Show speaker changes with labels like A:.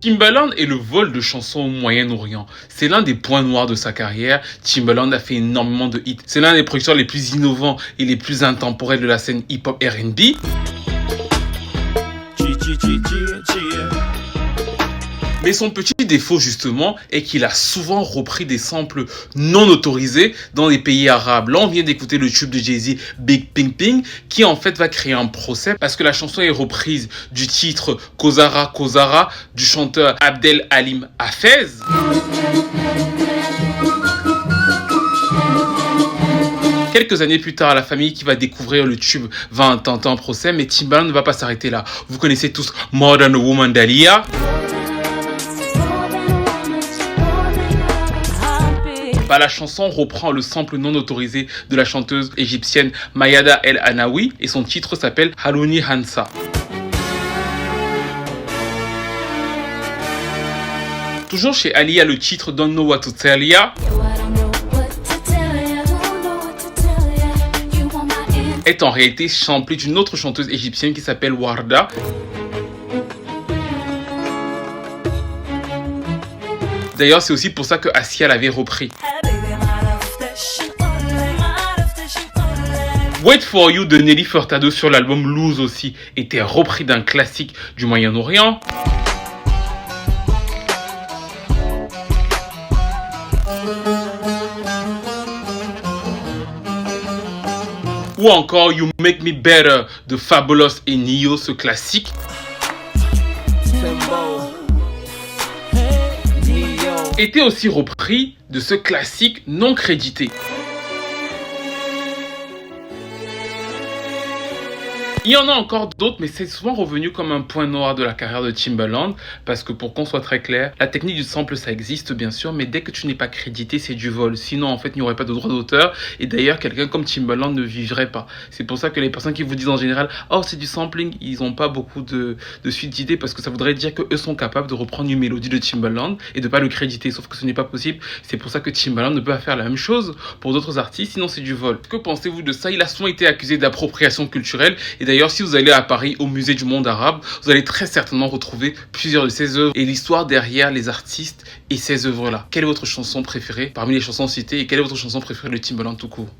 A: Timbaland est le vol de chansons au Moyen-Orient. C'est l'un des points noirs de sa carrière. Timbaland a fait énormément de hits. C'est l'un des producteurs les plus innovants et les plus intemporels de la scène hip-hop R&B. Mais son petit défaut justement est qu'il a souvent repris des samples non autorisés dans les pays arabes. Là on vient d'écouter le tube de Jay-Z Big Ping Ping qui en fait va créer un procès parce que la chanson est reprise du titre Kozara Kozara du chanteur Abdel Halim Hafez. Quelques années plus tard, la famille qui va découvrir le tube va intenter un procès, mais Timbaland ne va pas s'arrêter là. Vous connaissez tous Modern Woman d'Aaliyah. La chanson reprend le sample non autorisé de la chanteuse égyptienne Mayada El Anaoui et son titre s'appelle Halouni Hansa. Toujours chez Aaliyah, le titre Don't Know What to Tell Ya est en réalité samplé d'une autre chanteuse égyptienne qui s'appelle Warda. D'ailleurs, c'est aussi pour ça que Assia l'avait repris. Wait For You de Nelly Furtado sur l'album Lose aussi était repris d'un classique du Moyen-Orient. Ou encore You Make Me Better de Fabulous et Nio, ce classique. Était aussi repris de ce classique non crédité. Il y en a encore d'autres, mais c'est souvent revenu comme un point noir de la carrière de Timbaland, parce que pour qu'on soit très clair, la technique du sample ça existe bien sûr, mais dès que tu n'es pas crédité, c'est du vol. Sinon en fait il n'y aurait pas de droit d'auteur, et d'ailleurs quelqu'un comme Timbaland ne vivrait pas. C'est pour ça que les personnes qui vous disent en général « Oh c'est du sampling », ils n'ont pas beaucoup de suite d'idées, parce que ça voudrait dire qu'eux sont capables de reprendre une mélodie de Timbaland et de pas le créditer, sauf que ce n'est pas possible. C'est pour ça que Timbaland ne peut pas faire la même chose pour d'autres artistes, sinon c'est du vol. Que pensez-vous de ça? Il a souvent été accusé d'appropriation culturelle, et d'ailleurs, si vous allez à Paris au musée du monde arabe, vous allez très certainement retrouver plusieurs de ses œuvres et l'histoire derrière les artistes et ces œuvres-là. Quelle est votre chanson préférée parmi les chansons citées et quelle est votre chanson préférée de Timbaland tout court?